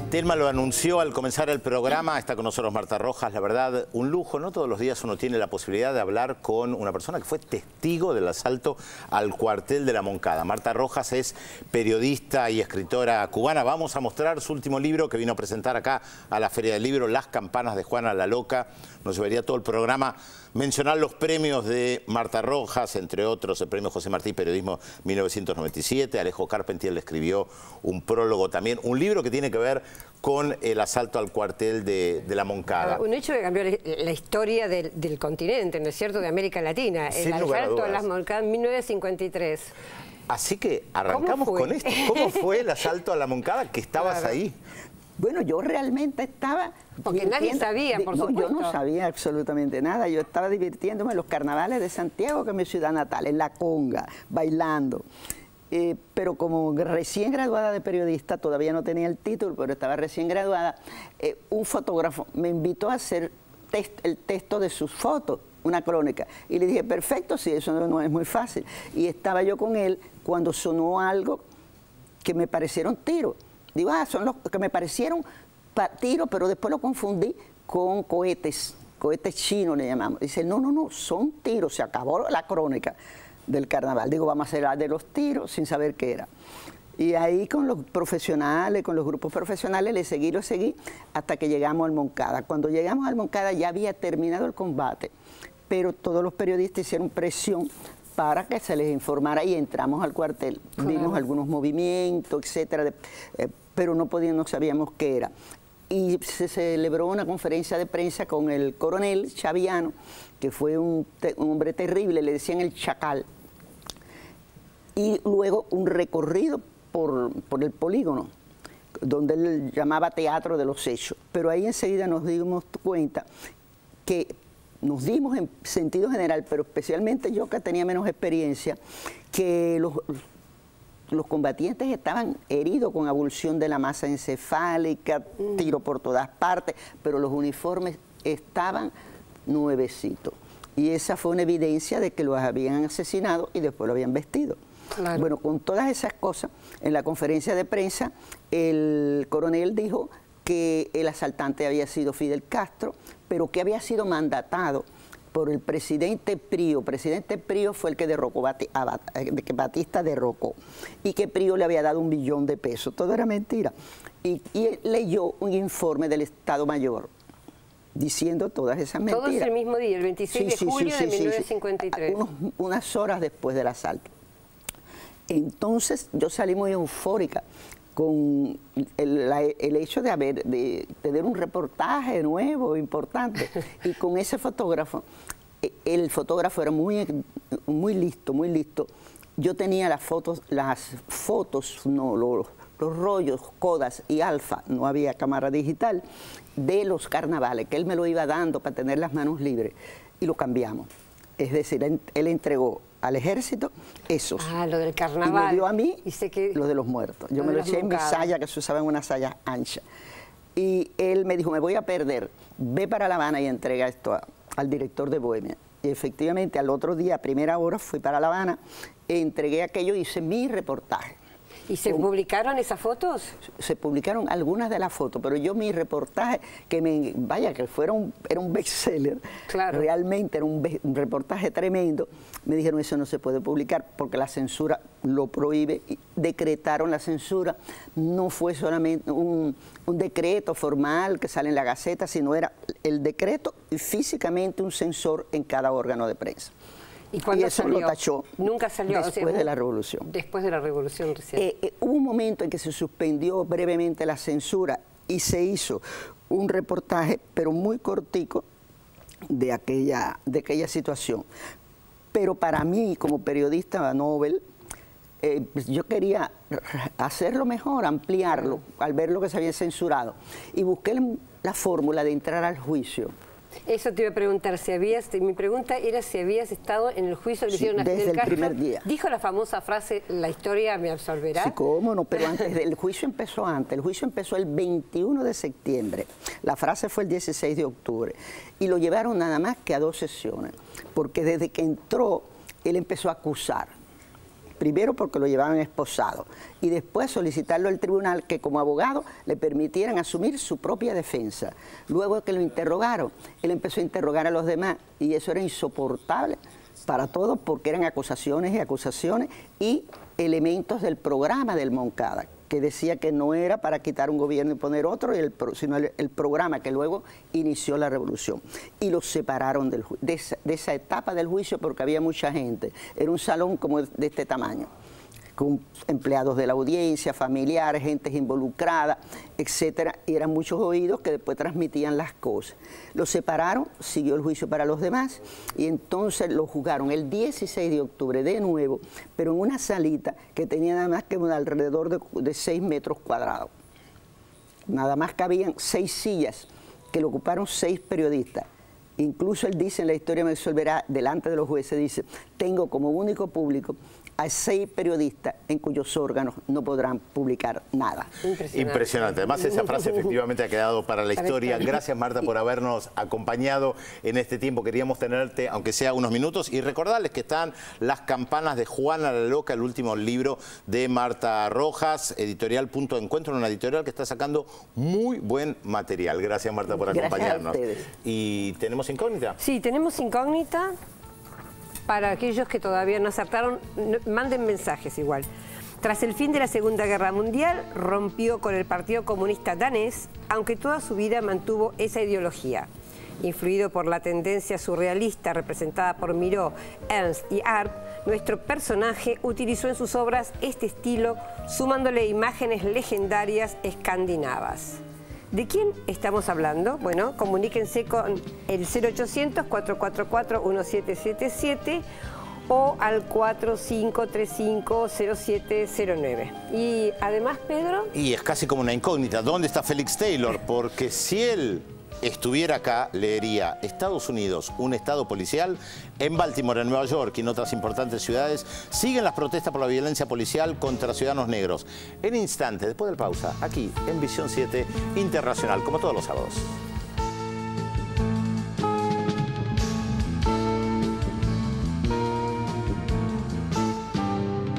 Telma lo anunció al comenzar el programa, está con nosotros Marta Rojas, la verdad, un lujo, no todos los días uno tiene la posibilidad de hablar con una persona que fue testigo del asalto al cuartel de la Moncada. Marta Rojas es periodista y escritora cubana, vamos a mostrar su último libro que vino a presentar acá a la Feria del Libro, Las campanas de Juana la Loca. Nos llevaría todo el programa mencionar los premios de Marta Rojas, entre otros el premio José Martí Periodismo 1997, Alejo Carpentier le escribió un prólogo también, un libro que tiene que ver con el asalto al cuartel de la Moncada. Un hecho que cambió la historia del continente, ¿no es cierto?, de América Latina, el asalto a las Moncadas en 1953. Así que arrancamos con esto. ¿Cómo fue el asalto a la Moncada que estabas ahí? Bueno, yo realmente estaba... Porque nadie sabía, por supuesto. Yo no sabía absolutamente nada. Yo estaba divirtiéndome en los carnavales de Santiago, que es mi ciudad natal, en la conga, bailando. Pero como recién graduada de periodista, todavía no tenía el título, pero estaba recién graduada, un fotógrafo me invitó a hacer el texto de sus fotos, una crónica. Y le dije, perfecto, sí, eso no es muy fácil. Y estaba yo con él cuando sonó algo que me parecieron tiros. Digo, son los que me parecieron tiros, pero después lo confundí con cohetes chinos le llamamos. Dice, no, son tiros, se acabó la crónica del carnaval. Digo, vamos a hacer la de los tiros sin saber qué era. Y ahí con los profesionales, con los grupos profesionales, lo seguí hasta que llegamos al Moncada. Cuando llegamos al Moncada ya había terminado el combate, pero todos los periodistas hicieron presión para que se les informara y entramos al cuartel. Claro. Vimos algunos movimientos, etcétera, pero no sabíamos qué era. Y se celebró una conferencia de prensa con el coronel Chaviano, que fue un hombre terrible, le decían el Chacal. Y luego un recorrido por el polígono, donde él llamaba Teatro de los Hechos. Pero ahí enseguida nos dimos cuenta que nos dimos en sentido general, pero especialmente yo que tenía menos experiencia, que los combatientes estaban heridos con avulsión de la masa encefálica, tiro por todas partes, pero los uniformes estaban nuevecitos. Y esa fue una evidencia de que los habían asesinado y después lo habían vestido. Claro. Bueno, con todas esas cosas, en la conferencia de prensa, el coronel dijo que el asaltante había sido Fidel Castro, pero que había sido mandatado por el presidente Prío. Presidente Prío fue el que derrocó, que Batista derrocó, y que Prío le había dado $1 billón de pesos. Todo era mentira. Y él leyó un informe del Estado Mayor diciendo todas esas mentiras. Todo ese mismo día, el 26 de julio de 1953. Unas horas después del asalto. Entonces yo salí muy eufórica con el hecho de tener un reportaje nuevo, importante. Y con ese fotógrafo, el fotógrafo era muy listo. Yo tenía las fotos, los rollos, Kodak y Alfa, no había cámara digital, de los carnavales, que él me lo iba dando para tener las manos libres, y lo cambiamos. Es decir, él entregó al ejército esos. Ah, lo del carnaval. Y me dio a mí que lo de los muertos. Yo me lo eché en mi saya, que se usaba en una saya ancha. Y él me dijo, me voy a perder, ve para La Habana y entrega esto al director de Bohemia. Y efectivamente, al otro día, a primera hora, fui para La Habana, entregué aquello y hice mi reportaje. ¿Y se publicaron esas fotos? Se publicaron algunas de las fotos, pero yo mi reportaje, que era un bestseller, claro. Realmente era un reportaje tremendo, me dijeron eso no se puede publicar porque la censura lo prohíbe, y decretaron la censura, no fue solamente un decreto formal que sale en la Gaceta, sino era el decreto y físicamente un censor en cada órgano de prensa. ¿Y cuándo eso salió? Lo tachó. Nunca salió. Después de la Revolución. Después de la Revolución recién. Hubo un momento en que se suspendió brevemente la censura y se hizo un reportaje, pero muy cortico, de aquella situación. Pero para mí, como periodista Nobel, yo quería hacerlo mejor, ampliarlo, al ver lo que se había censurado. Y busqué la fórmula de entrar al juicio. Eso te iba a preguntar, mi pregunta era si habías estado en el juicio que le hicieron a Fidel Castro. Desde el primer día. Dijo la famosa frase, la historia me absolverá. Sí, cómo no, pero el juicio empezó antes. El juicio empezó el 21 de septiembre. La frase fue el 16 de octubre. Y lo llevaron nada más que a 2 sesiones. Porque desde que entró, él empezó a acusar. primero porque lo llevaban esposado y después solicitarlo al tribunal que como abogado le permitieran asumir su propia defensa. Luego que lo interrogaron, él empezó a interrogar a los demás y eso era insoportable para todos porque eran acusaciones y elementos del programa del Moncada, que decía que no era para quitar un gobierno y poner otro, sino el programa que luego inició la revolución. Y los separaron de esa etapa del juicio porque había mucha gente. Era un salón como de este tamaño, con empleados de la audiencia, familiares, gente involucrada, etcétera, y eran muchos oídos que después transmitían las cosas. Los separaron, siguió el juicio para los demás, y entonces lo juzgaron el 16 de octubre de nuevo, pero en una salita que tenía nada más que alrededor de 6 metros cuadrados. Nada más cabían 6 sillas, que lo ocuparon 6 periodistas. Incluso él dice en la historia me resolverá, delante de los jueces, dice, tengo como único público a 6 periodistas en cuyos órganos no podrán publicar nada. Impresionante. Además, esa frase efectivamente ha quedado para la historia. Gracias, Marta, por habernos acompañado en este tiempo. Queríamos tenerte, aunque sea unos minutos, y recordarles que están Las campanas de Juana la Loca, el último libro de Marta Rojas, editorial Punto de Encuentro, una editorial que está sacando muy buen material. Gracias, Marta, por acompañarnos. ¿Y tenemos incógnita? Sí, tenemos incógnita. Para aquellos que todavía no acertaron, manden mensajes igual. Tras el fin de la Segunda Guerra Mundial, rompió con el Partido Comunista danés, aunque toda su vida mantuvo esa ideología. Influido por la tendencia surrealista representada por Miró, Ernst y Arp, nuestro personaje utilizó en sus obras este estilo, sumándole imágenes legendarias escandinavas. ¿De quién estamos hablando? Bueno, comuníquense con el 0800-444-1777 o al 4535-0709. Y además, Pedro... Y es casi como una incógnita. ¿Dónde está Félix Taylor? Porque si él estuviera acá, leería Estados Unidos, un estado policial. En Baltimore, en Nueva York y en otras importantes ciudades siguen las protestas por la violencia policial contra ciudadanos negros. En instantes, después de la pausa, aquí en Visión 7 Internacional, como todos los sábados.